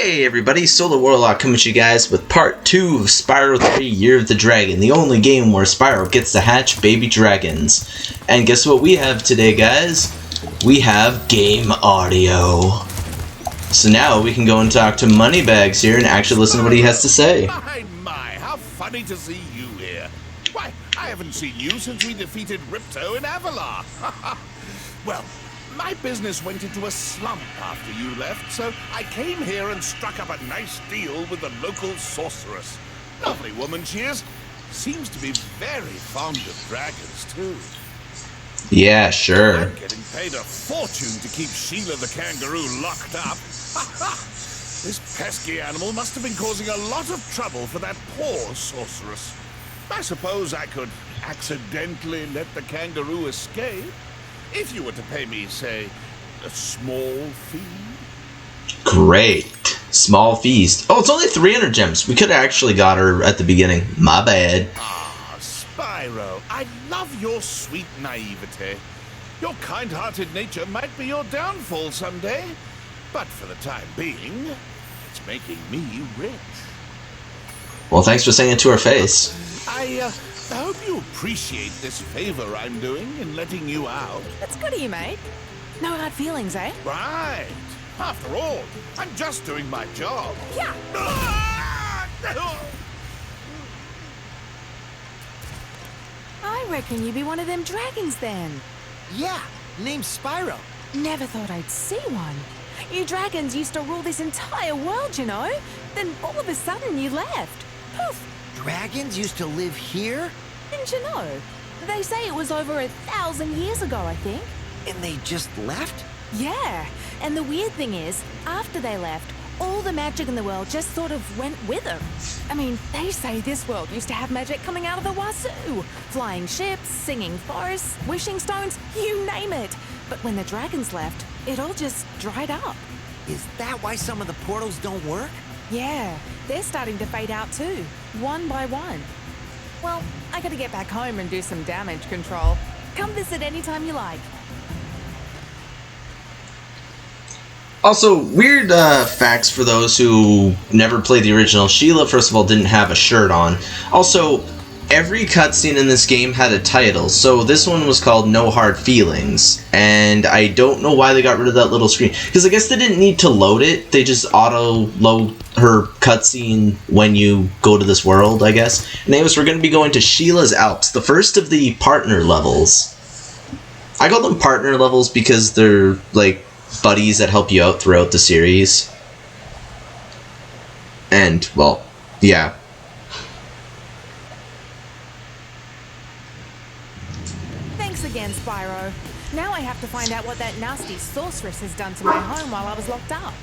Hey everybody, SolarWarlock coming to you guys with part 2 of Spyro 3 Year of the Dragon, the only game where Spyro gets to hatch baby dragons. And guess what we have today, guys? We have game audio. So now we can go and talk to Moneybags here and actually listen to what he has to say. My, how funny to see you here. Why, I haven't seen you since we defeated Ripto in Avalar. Well, my business went into a slump after you left, so I came here and struck up a nice deal with the local sorceress. Lovely woman she is. Seems to be very fond of dragons, too. Yeah, sure. I'm getting paid a fortune to keep Sheila the Kangaroo locked up. This pesky animal must have been causing a lot of trouble for that poor sorceress. I suppose I could accidentally let the kangaroo escape. If you were to pay me, say, a small fee? Great. Small feast. Oh, it's only 300 gems. We could have actually got her at the beginning. My bad. Ah, Spyro, I love your sweet naivete. Your kind-hearted nature might be your downfall someday, but for the time being, it's making me rich. Well, thanks for saying it to her face. I hope you appreciate this favor I'm doing in letting you out. That's good of you, mate. No hard feelings, eh? Right. After all, I'm just doing my job. Yeah. I reckon you'd be one of them dragons then. Yeah, name's Spyro. Never thought I'd see one. You dragons used to rule this entire world, you know? Then all of a sudden you left. Poof. Dragons used to live here? Didn't you know? They say it was over 1,000 years ago, I think. And they just left? Yeah. And the weird thing is, after they left, all the magic in the world just sort of went with them. I mean, they say this world used to have magic coming out of the wazoo. Flying ships, singing forests, wishing stones, you name it. But when the dragons left, it all just dried up. Is that why some of the portals don't work? Yeah, they're starting to fade out too, one by one. Well, I gotta get back home and do some damage control. Come visit anytime you like. Also, weird facts for those who never played the original. Sheila, first of all, didn't have a shirt on. Also, every cutscene in this game had a title, so this one was called No Hard Feelings, and I don't know why they got rid of that little screen, because I guess they didn't need to load it, they just auto-load her cutscene when you go to this world, I guess. And anyways, we're going to be going to Sheila's Alps, the first of the partner levels. I call them partner levels because they're, like, buddies that help you out throughout the series. And, well, yeah. Thanks again, Spyro. Now I have to find out what that nasty sorceress has done to my home while I was locked up.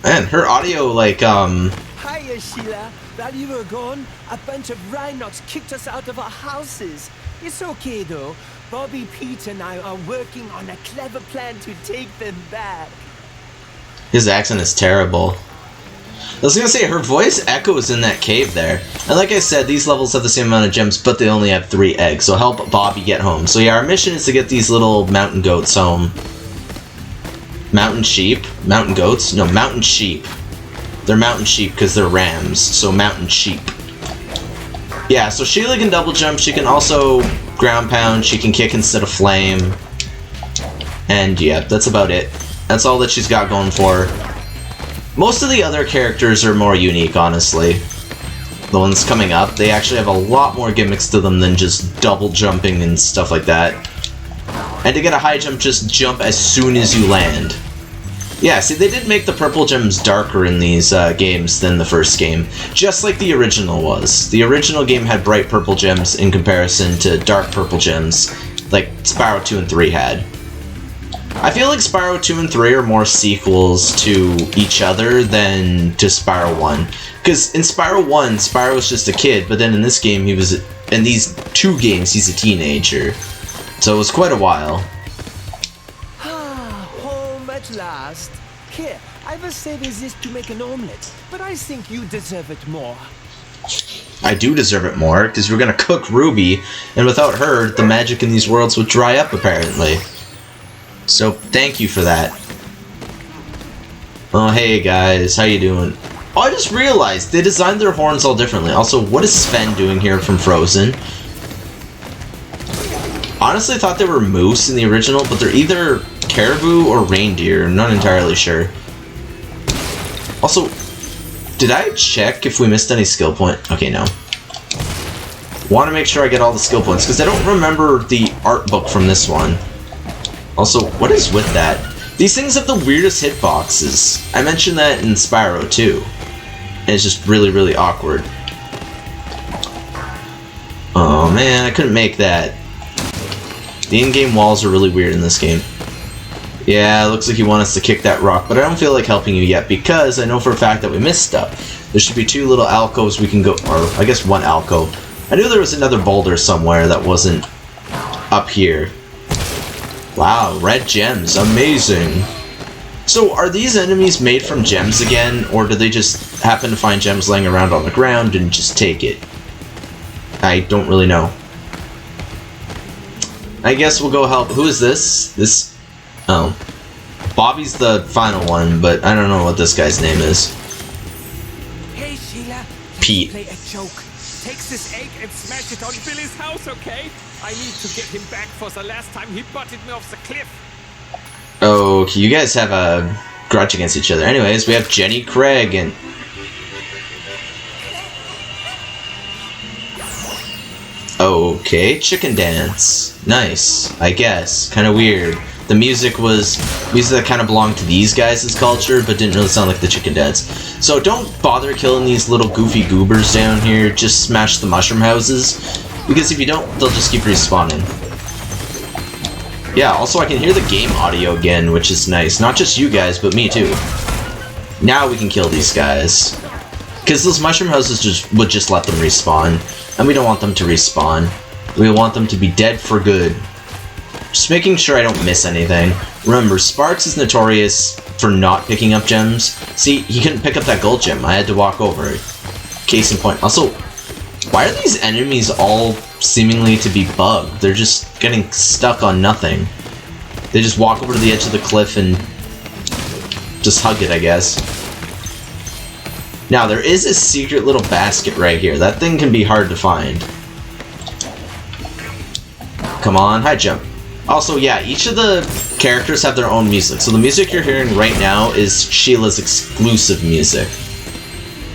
Man, her audio, like, Hiya, Sheila. While you were gone, a bunch of rhinos kicked us out of our houses. It's okay, though. Bobby, Pete, and I are working on a clever plan to take them back. His accent is terrible. I was gonna say, her voice echoes in that cave there. And like I said, these levels have the same amount of gems, but they only have 3 eggs, so help Bobby get home. So yeah, our mission is to get these little mountain goats home. Mountain sheep? Mountain goats? No, mountain sheep. They're mountain sheep because they're rams, so mountain sheep. Yeah, so Sheila can double jump, she can also ground pound, she can kick instead of flame. And yeah, that's about it. That's all that she's got going for her. Most of the other characters are more unique, honestly. The ones coming up, they actually have a lot more gimmicks to them than just double jumping and stuff like that. And to get a high jump, just jump as soon as you land. Yeah, see, they did make the purple gems darker in these games than the first game, just like the original was. The original game had bright purple gems in comparison to dark purple gems, like Spyro 2 and 3 had. I feel like Spyro 2 and 3 are more sequels to each other than to Spyro 1. Because in Spyro 1, Spyro was just a kid, but then in this game, in these 2 games, he's a teenager. So it was quite a while. Home at last. Here, I will saving this to make an omelette, but I think you deserve it more. I do deserve it more, because we're gonna cook Ruby, and without her, the magic in these worlds would dry up, apparently. So, thank you for that. Oh, hey guys, how you doing? Oh, I just realized they designed their horns all differently. Also, what is Sven doing here from Frozen? Honestly, I thought they were moose in the original, but they're either caribou or reindeer. I'm not entirely sure. Also, did I check if we missed any skill point? Okay, no. Want to make sure I get all the skill points, because I don't remember the art book from this one. Also, what is with that? These things have the weirdest hitboxes. I mentioned that in Spyro, too. And it's just really, really awkward. Oh, man, I couldn't make that. The in-game walls are really weird in this game. Yeah, it looks like you want us to kick that rock, but I don't feel like helping you yet, because I know for a fact that we missed stuff. There should be 2 little alcoves we can go, or I guess 1 alcove. I knew there was another boulder somewhere that wasn't up here. Wow, red gems, amazing. So, are these enemies made from gems again, or do they just happen to find gems laying around on the ground and just take it? I don't really know. I guess we'll go help. Who is this? Oh. Bobby's the final one, but I don't know what this guy's name is. Hey, Sheila. Pete. Play a joke. Take this egg and smash it on Billy's house, okay? I need to get him back for the last time he butted me off the cliff. Okay, you guys have a grudge against each other. Anyways, we have Jenny Craig and... Okay, chicken dance. Nice, I guess. Kind of weird. The music was music that kind of belonged to these guys' culture, but didn't really sound like the chicken dance. So don't bother killing these little goofy goobers down here. Just smash the mushroom houses, because if you don't, they'll just keep respawning. Yeah, also I can hear the game audio again, which is nice. Not just you guys, but me too. Now we can kill these guys. Because those mushroom houses would just let them respawn. And we don't want them to respawn. We want them to be dead for good. Just making sure I don't miss anything. Remember, Sparks is notorious for not picking up gems. See, he couldn't pick up that gold gem. I had to walk over it. Case in point. Also, why are these enemies all seemingly to be bugged? They're just getting stuck on nothing. They just walk over to the edge of the cliff and just hug it, I guess. Now, there is a secret little basket right here. That thing can be hard to find. Come on, high jump. Also, yeah, each of the characters have their own music. So the music you're hearing right now is Sheila's exclusive music.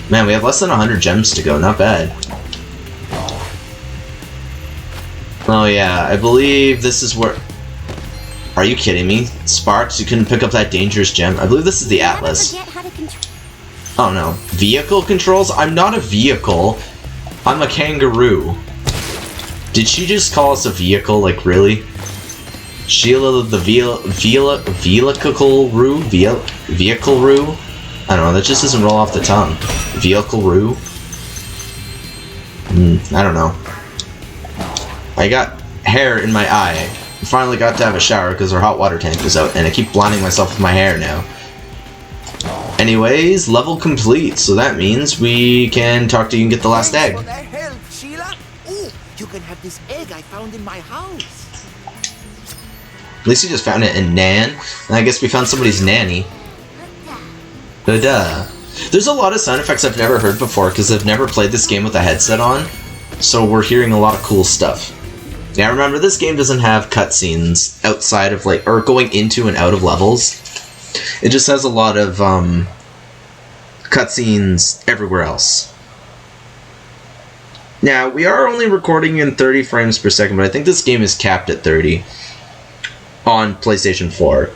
Man, we have less than 100 gems to go. Not bad. Oh yeah, I believe this is where... Are you kidding me? Sparks, you couldn't pick up that dangerous gem? I believe this is the Atlas. Oh no. Vehicle controls? I'm not a vehicle. I'm a kangaroo. Did she just call us a vehicle? Like, really? Sheila the Vehicle-roo? I don't know, that just doesn't roll off the tongue. Vehicle-roo? I don't know. I got hair in my eye. I finally got to have a shower because our hot water tank was out, and I keep blinding myself with my hair now. Anyways, level complete, so that means we can talk to you and get the last egg. For the help, Sheila. Oh, you can have this egg I found in my house. At least you just found it in Nan, and I guess we found somebody's nanny. Duh. There's a lot of sound effects I've never heard before because I've never played this game with a headset on, so we're hearing a lot of cool stuff. Now remember, this game doesn't have cutscenes outside of, like, or going into and out of levels. It just has a lot of cutscenes everywhere else. Now, we are only recording in 30 frames per second, but I think this game is capped at 30 on PlayStation 4.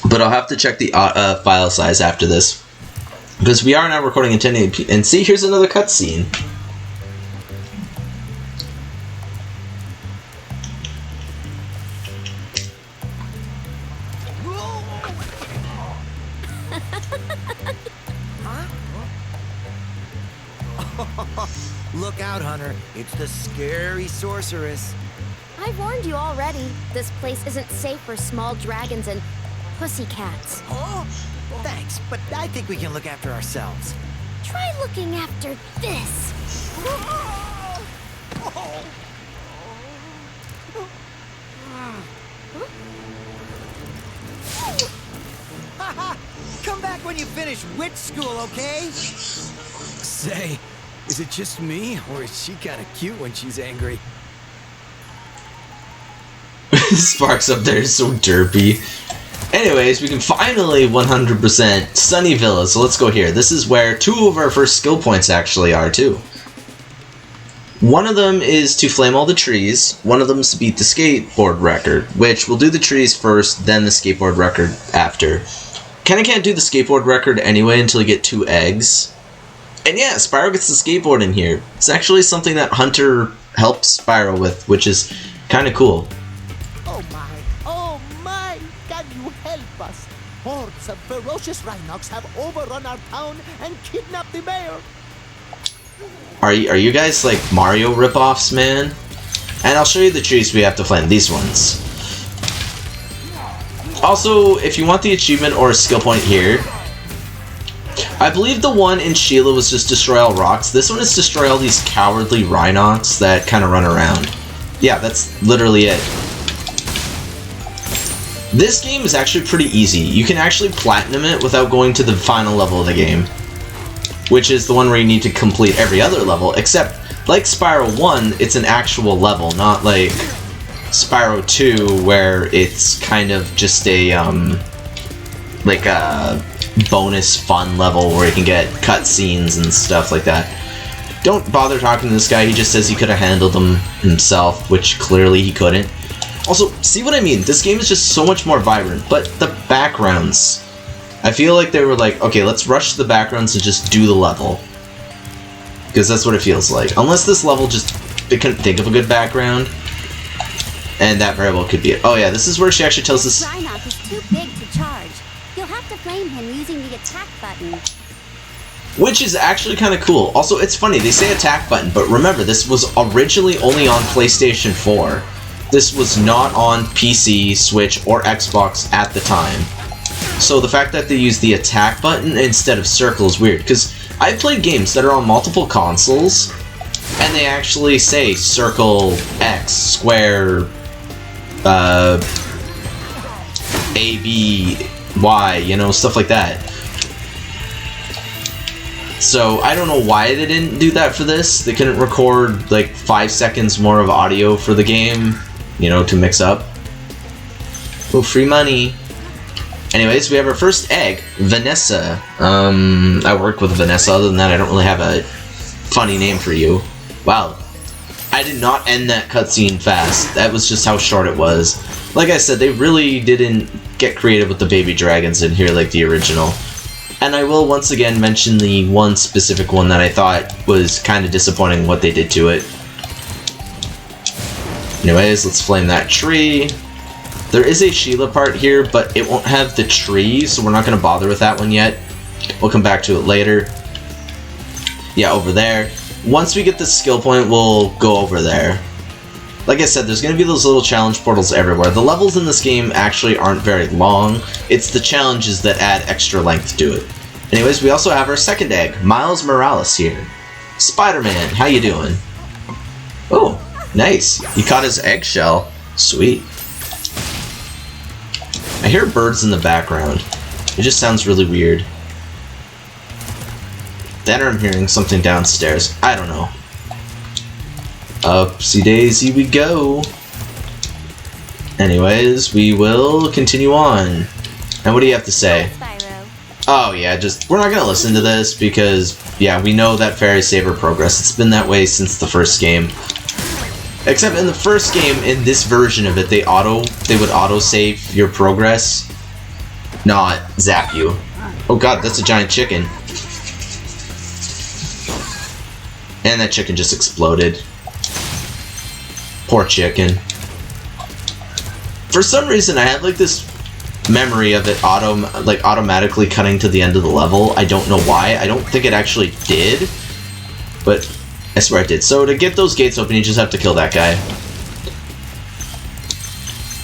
But I'll have to check the file size after this, because we are now recording in 1080p. And see, here's another cutscene. Look out, Hunter. It's the scary sorceress. I warned you already. This place isn't safe for small dragons and pussycats. Oh, thanks, but I think we can look after ourselves. Try looking after this. back when you finish witch school, okay? Say, is it just me, or is she kind of cute when she's angry? Sparks up there is so derpy. Anyways, we can finally 100% Sunny Villa, so let's go here. This is where 2 of our first skill points actually are, too. One of them is to flame all the trees, one of them is to beat the skateboard record, which we'll do the trees first, then the skateboard record after. Kinda can't do the skateboard record anyway until you get 2 eggs. And yeah, Spyro gets the skateboard in here. It's actually something that Hunter helps Spyro with, which is kinda cool. Oh my, can you help us? Hordes of ferocious Rhinox have overrun our town and kidnapped the mayor. Are you guys like Mario ripoffs, man? And I'll show you the trees we have to flame, these ones. Also, if you want the achievement or a skill point here, I believe the one in Sheila was just destroy all rocks. This one is destroy all these cowardly Rhinox that kind of run around. Yeah, that's literally it. This game is actually pretty easy. You can actually platinum it without going to the final level of the game, which is the one where you need to complete every other level, except, like Spyro 1, it's an actual level, not like Spyro 2, where it's kind of just a, like a bonus fun level where you can get cutscenes and stuff like that. Don't bother talking to this guy, he just says he could have handled them himself, which clearly he couldn't. Also, see what I mean? This game is just so much more vibrant, but the backgrounds, I feel like they were like, okay, let's rush the backgrounds and just do the level. Because that's what it feels like. Unless this level just, they couldn't think of a good background. And that very well could be it. Oh yeah, this is where she actually tells us... Rhinox is too big to charge. You'll have to flame him using the attack button. Which is actually kind of cool. Also, it's funny, they say attack button, but remember, this was originally only on PlayStation 4. This was not on PC, Switch, or Xbox at the time. So the fact that they use the attack button instead of circle is weird, because I've played games that are on multiple consoles, and they actually say circle, X, square, A, B, Y, you know, stuff like that. So I don't know why they didn't do that for this. They couldn't record like 5 seconds more of audio for the game, you know, to mix up. Oh, free money. Anyways, we have our first egg, Vanessa. I work with Vanessa. Other than that, I don't really have a funny name for you. Wow. I did not end that cutscene fast. That was just how short it was. Like I said, they really didn't get creative with the baby dragons in here like the original. And I will once again mention the one specific one that I thought was kind of disappointing what they did to it. Anyways, let's flame that tree. There is a Sheila part here, but it won't have the tree, so we're not going to bother with that one yet. We'll come back to it later. Yeah, over there. Once we get the skill point, we'll go over there. Like I said, there's going to be those little challenge portals everywhere. The levels in this game actually aren't very long. It's the challenges that add extra length to it. Anyways, we also have our second egg, Miles Morales here. Spider-Man, how you doing? Oh, nice. He caught his eggshell. Sweet. I hear birds in the background. It just sounds really weird. Then I'm hearing something downstairs. I don't know. Upsy daisy we go. Anyways, we will continue on. And what do you have to say? Spyro. Oh yeah, just, we're not gonna listen to this because, yeah, we know that fairies save our progress. It's been that way since the first game. Except in the first game, in this version of it, they would auto-save your progress, not zap you. Oh god, that's a giant chicken. And that chicken just exploded. Poor chicken. For some reason, I had like this memory of it automatically cutting to the end of the level. I don't know why. I don't think it actually did, but I swear it did. So to get those gates open, you just have to kill that guy.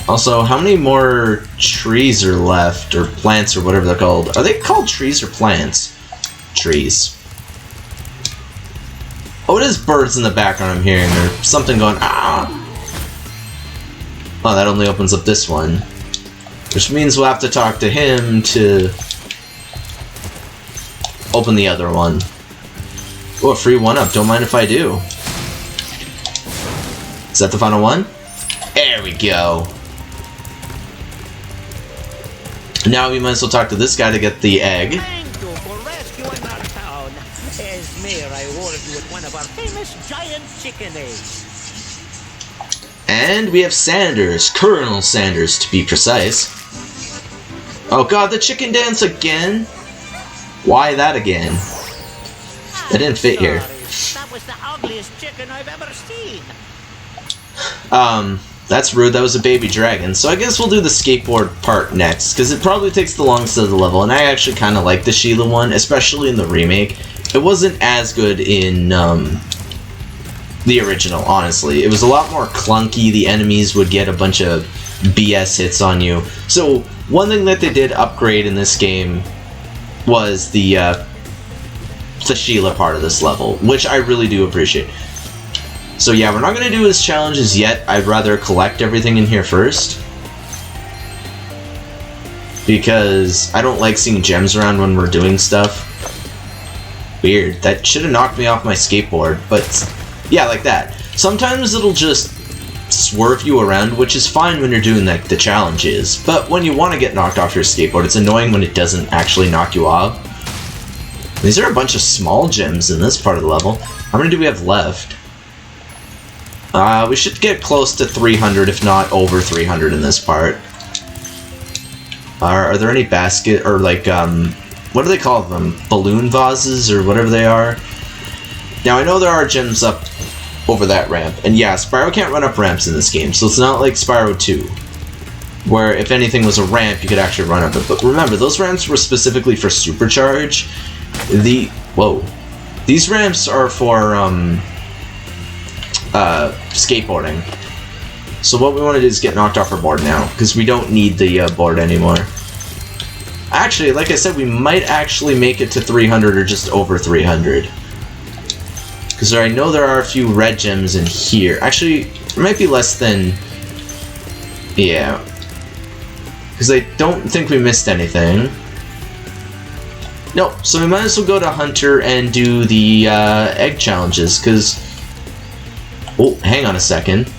Also, how many more trees are left, or plants, or whatever they're called? Are they called trees or plants? Trees. Oh, it is birds in the background I'm hearing, or something going, ah! Oh, that only opens up this one. Which means we'll have to talk to him to open the other one. Oh, a free 1-up. Don't mind if I do. Is that the final one? There we go. Now we might as well talk to this guy to get the egg. Thank you for rescuing our town. As mayor, I awarded you with one of our famous giant chicken eggs. And we have Sanders, Colonel Sanders to be precise. Oh god, the chicken dance again? Why that again? That didn't fit here. That was the ugliest chicken I've ever seen. That's rude. That was a baby dragon. So I guess we'll do the skateboard part next, because it probably takes the longest of the level, and I actually kind of like the Sheila one, especially in the remake. It wasn't as good in, the original, honestly. It was a lot more clunky. The enemies would get a bunch of BS hits on you. So, one thing that they did upgrade in this game was the Sheila part of this level, which I really do appreciate. So yeah, we're not going to do his challenges yet. I'd rather collect everything in here first, because I don't like seeing gems around when we're doing stuff. Weird. That should have knocked me off my skateboard, but yeah, like that. Sometimes it'll just swerve you around, which is fine when you're doing like the challenges, but when you want to get knocked off your skateboard, it's annoying when it doesn't actually knock you off. These are a bunch of small gems in this part of the level. How many do we have left? We should get close to 300, if not over 300 in this part. Are there any basket, or like, what do they call them? Balloon vases, or whatever they are? Now, I know there are gems up over that ramp, and yeah, Spyro can't run up ramps in this game, so it's not like Spyro 2, where if anything was a ramp, you could actually run up it. But remember, those ramps were specifically for supercharge. These ramps are for, skateboarding. So what we want to do is get knocked off our board now, because we don't need the board anymore. Actually, like I said, we might actually make it to 300 or just over 300. Because I know there are a few red gems in here. Actually, it might be less than... yeah. Because I don't think we missed anything. Nope, so we might as well go to Hunter and do the egg challenges, because... oh, hang on a second.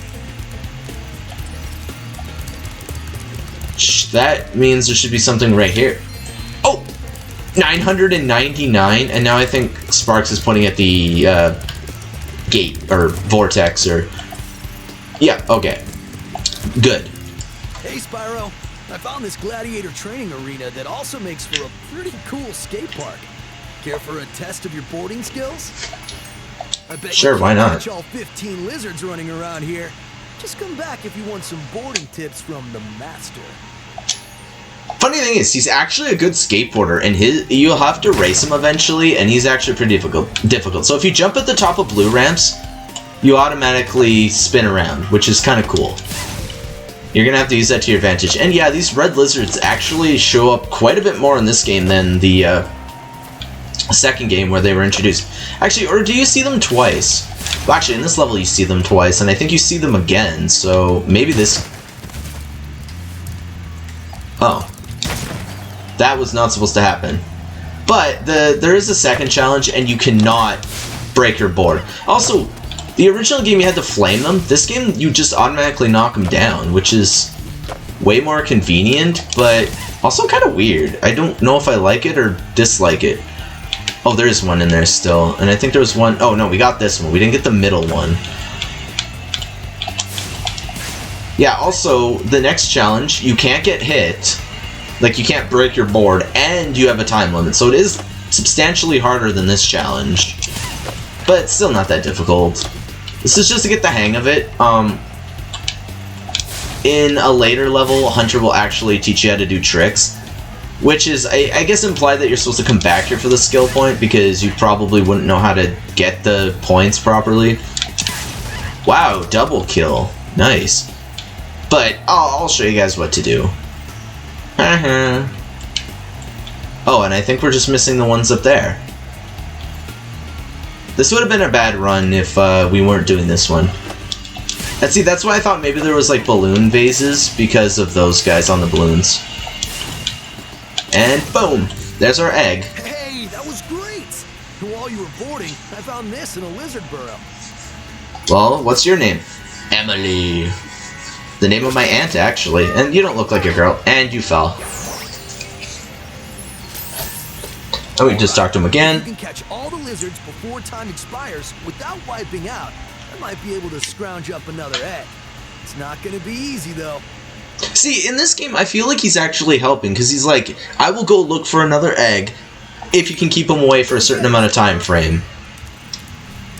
That means there should be something right here. Oh! 999, and now I think Sparks is pointing at the gate, or vortex, or... yeah, okay. Good. Hey Spyro, I found this gladiator training arena that also makes for a pretty cool skate park. Care for a test of your boarding skills? I bet sure, why not? Catch all 15 lizards running around here. Just come back if you want some boarding tips from the master. Funny thing is, he's actually a good skateboarder, and you'll have to race him eventually, and he's actually pretty difficult. So if you jump at the top of blue ramps, you automatically spin around, which is kind of cool. You're gonna have to use that to your advantage. And yeah, these red lizards actually show up quite a bit more in this game than the second game where they were introduced. Actually, or do you see them twice? Well, actually, in this level you see them twice, and I think you see them again, so maybe this... oh. That was not supposed to happen. But there is a second challenge, and you cannot break your board. Also, the original game you had to flame them. This game, you just automatically knock them down, which is way more convenient, but also kind of weird. I don't know if I like it or dislike it. Oh, there is one in there still, and I think there was one... oh, no, we got this one. We didn't get the middle one. Yeah, also, the next challenge, you can't get hit. Like, you can't break your board, and you have a time limit, so it is substantially harder than this challenge. But it's still not that difficult. This is just to get the hang of it. In a later level, Hunter will actually teach you how to do tricks, which is, I guess, implied that you're supposed to come back here for the skill point, because you probably wouldn't know how to get the points properly. Wow, double kill. Nice. But I'll show you guys what to do. Oh, and I think we're just missing the ones up there. This would have been a bad run if we weren't doing this one. And see, that's why I thought maybe there was like balloon vases, because of those guys on the balloons. And boom! There's our egg. Hey, that was great! while you were boarding, I found this in a lizard burrow. Well, what's your name? Emily. The name of my aunt, actually. And you don't look like a girl. And you fell. Oh, we just talked to him again. You can catch all the lizards before time expires without wiping out. I might be able to scrounge up another egg. It's not gonna be easy, though. See, in this game, I feel like he's actually helping, because he's like, I will go look for another egg if you can keep him away for a certain amount of time frame.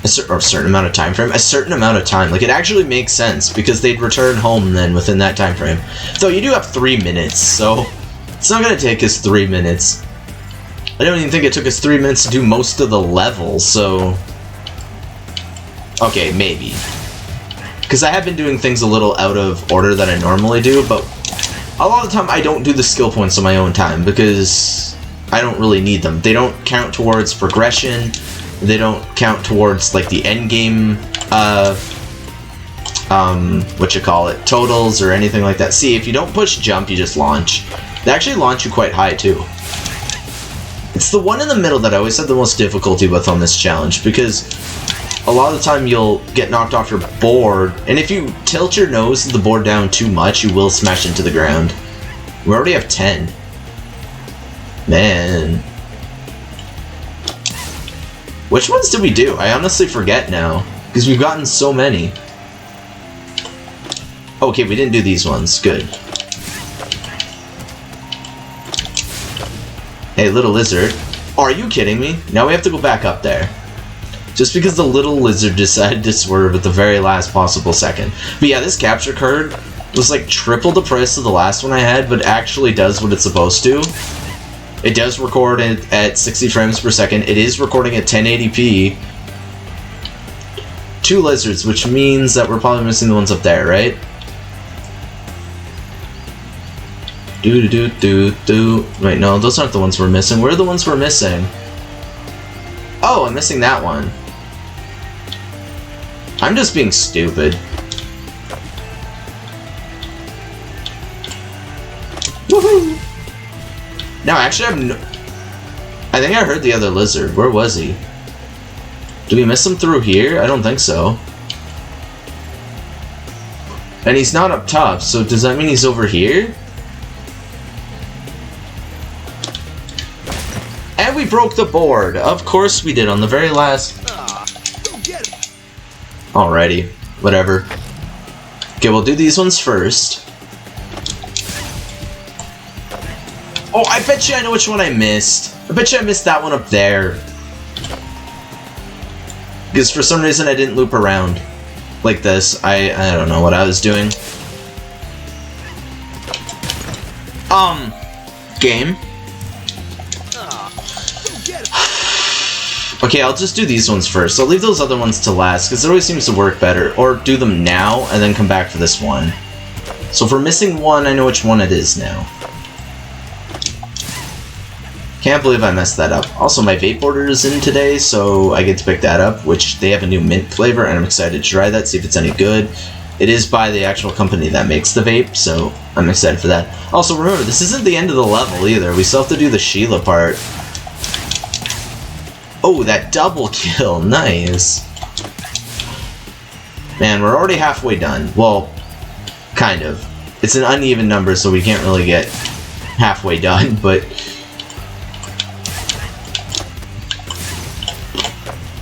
A certain amount of time frame? A certain amount of time. Like, it actually makes sense, because they'd return home then within that time frame. Though, you do have 3 minutes, so it's not going to take us 3 minutes. I don't even think it took us 3 minutes to do most of the levels, so... Okay, maybe. Because I have been doing things a little out of order that I normally do, but a lot of the time I don't do the skill points on my own time, because I don't really need them. They don't count towards progression, they don't count towards, like, the end game, totals or anything like that. See, if you don't push jump, you just launch. They actually launch you quite high, too. It's the one in the middle that I always had the most difficulty with on this challenge, because a lot of the time you'll get knocked off your board, and if you tilt your nose of the board down too much, you will smash into the ground. We already have 10. Man. Which ones did we do? I honestly forget now, because we've gotten so many. Okay, we didn't do these ones. Good. Hey, little lizard. Are you kidding me? Now we have to go back up there. Just because the little lizard decided to swerve at the very last possible second. But yeah, this capture card was like triple the price of the last one I had, but actually does what it's supposed to. It does record it at 60 frames per second. It is recording at 1080p. 2 lizards, which means that we're probably missing the ones up there, right? Wait, no, those aren't the ones we're missing. Where are the ones we're missing? Oh, I'm missing that one. I'm just being stupid. Woohoo! No, actually, I think I heard the other lizard. Where was he? Do we miss him through here? I don't think so. And he's not up top, so does that mean he's over here? And we broke the board. Of course we did on the very last... Alrighty. Whatever. Okay, we'll do these ones first. Oh, I bet you I know which one I missed. I bet you I missed that one up there. Because for some reason I didn't loop around like this. I don't know what I was doing. Game. Okay, I'll just do these ones first. I'll leave those other ones to last, because it always seems to work better. Or do them now, and then come back for this one. So if we're missing one, I know which one it is now. Can't believe I messed that up. Also, my vape order is in today, so I get to pick that up, which they have a new mint flavor, and I'm excited to try that, see if it's any good. It is by the actual company that makes the vape, so I'm excited for that. Also, remember, this isn't the end of the level either. We still have to do the Sheila part. Oh, that double kill. Nice. Man, we're already halfway done. Well, kind of. It's an uneven number, so we can't really get halfway done, but...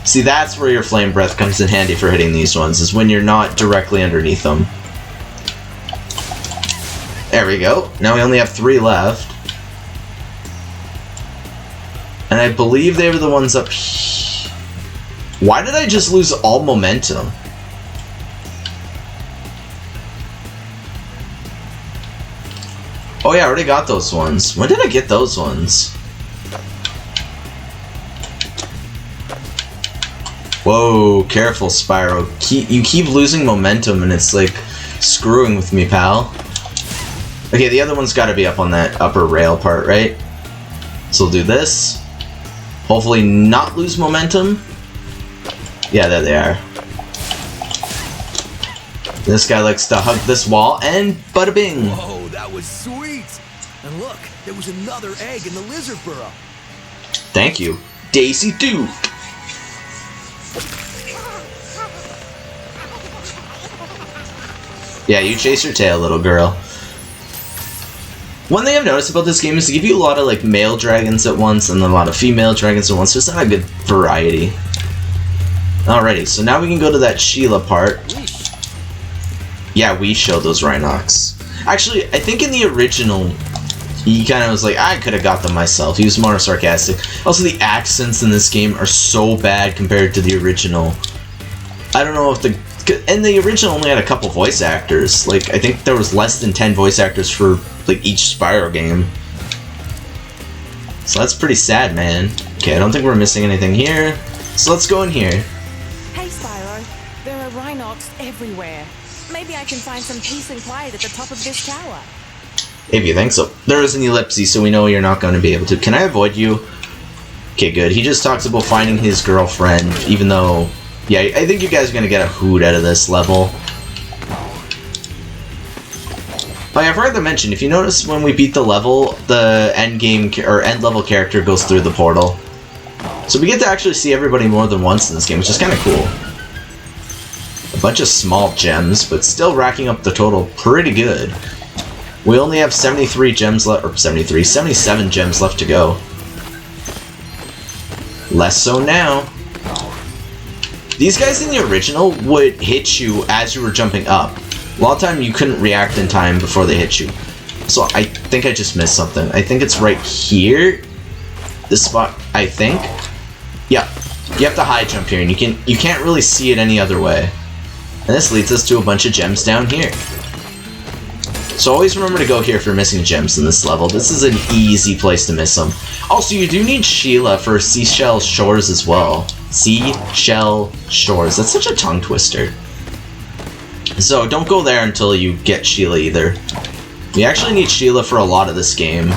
See, that's where your flame breath comes in handy for hitting these ones, is when you're not directly underneath them. There we go. Now we only have 3 left. And I believe they were the ones up here. Why did I just lose all momentum? Oh yeah, I already got those ones. When did I get those ones? Whoa, careful, Spyro. You keep losing momentum and it's like screwing with me, pal. Okay, the other one's gotta be up on that upper rail part, right? So we'll do this. Hopefully not lose momentum. Yeah, there they are. This guy likes to hug this wall, and bada bing! Whoa, that was sweet! And look, there was another egg in the lizard burrow. Thank you. Daisy 2! Yeah, you chase your tail, little girl. One thing I've noticed about this game is to give you a lot of like male dragons at once and a lot of female dragons at once. Just not a good variety. Alrighty, so now we can go to that Sheila part. Yeah, we showed those Rhinox. Actually, I think in the original, he kind of was like, I could have got them myself. He was more sarcastic. Also, the accents in this game are so bad compared to the original. I don't know if the... And the original only had a couple voice actors. Like, I think there was less than 10 voice actors for, like, each Spyro game. So that's pretty sad, man. Okay, I don't think we're missing anything here. So let's go in here. Hey, Spyro. There are Rhinox everywhere. Maybe I can find some peace and quiet at the top of this tower. If you think so. There is an ellipse, so we know you're not going to be able to. Can I avoid you? Okay, good. He just talks about finding his girlfriend, even though... Yeah, I think you guys are going to get a hoot out of this level. Oh yeah, I forgot to mention, if you notice when we beat the level, the end level character goes through the portal. So we get to actually see everybody more than once in this game, which is kind of cool. A bunch of small gems, but still racking up the total pretty good. We only have 73 gems left, or 77 gems left to go. Less so now. These guys in the original would hit you as you were jumping up. A lot of time you couldn't react in time before they hit you. So I think I just missed something. I think it's right here. This spot, I think. Yeah, you have to high jump here, and you can't really see it any other way. And this leads us to a bunch of gems down here. So always remember to go here if you're missing gems in this level. This is an easy place to miss them. Also, you do need Sheila for Seashell Shores as well. Seashell Shores. That's such a tongue twister. So don't go there until you get Sheila either. We actually need Sheila for a lot of this game.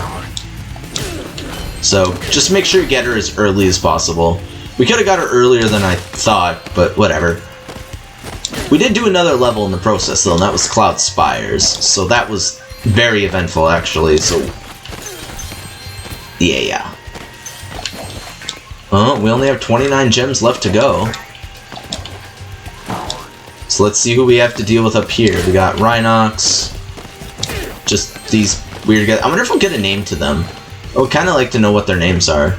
So just make sure you get her as early as possible. We could have got her earlier than I thought, but whatever. We did do another level in the process though, and that was Cloud Spires. So that was very eventful actually, so... Yeah. Oh, we only have 29 gems left to go. So let's see who we have to deal with up here. We got Rhinox. Just these weird guys. I wonder if we'll get a name to them. I would kind of like to know what their names are.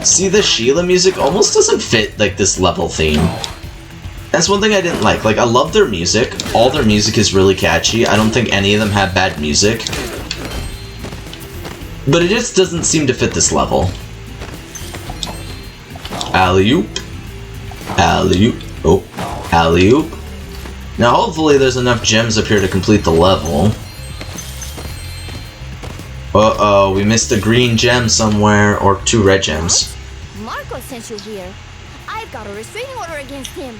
See, the Sheila music almost doesn't fit, like, this level theme. That's one thing I didn't like. Like, I love their music. All their music is really catchy. I don't think any of them have bad music. But it just doesn't seem to fit this level. Alley-oop. Alley-oop. Oh, alley-oop. Now, hopefully there's enough gems up here to complete the level. Uh-oh, we missed a green gem somewhere, or 2 red gems. Marco sent you here. I've got a restraining order against him.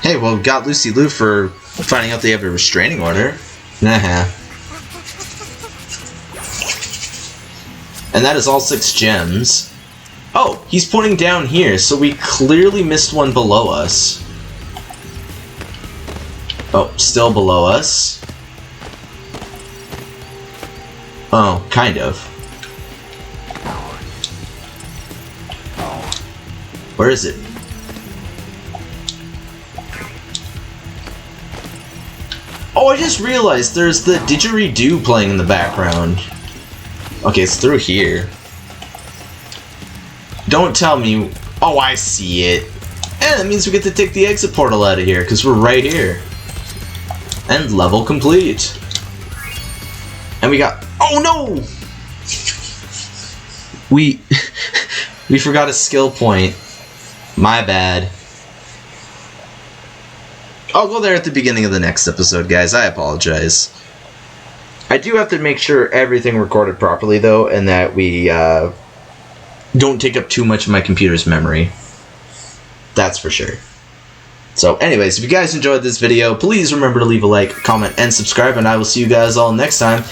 Hey, well, we got Lucy Lou for finding out they have a restraining order. Nah. And that is all 6 gems. Oh, he's pointing down here, so we clearly missed one below us. Oh, still below us. Oh, kind of. Where is it? Oh, I just realized there's the didgeridoo playing in the background. Okay, it's through here. Don't tell me... Oh, I see it. And that means we get to take the exit portal out of here, because we're right here. And level complete. And we got... Oh, no! We forgot a skill point. My bad. I'll go there at the beginning of the next episode, guys. I apologize. I do have to make sure everything recorded properly, though, and that we don't take up too much of my computer's memory. That's for sure. So, anyways, if you guys enjoyed this video, please remember to leave a like, comment, and subscribe, and I will see you guys all next time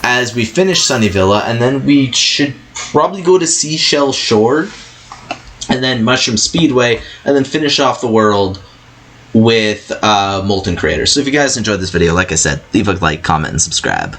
as we finish Sunnyvilla, and then we should probably go to Seashell Shore, and then Mushroom Speedway, and then finish off the world with Molten Crater. So if you guys enjoyed this video, like I said, leave a like, comment, and subscribe.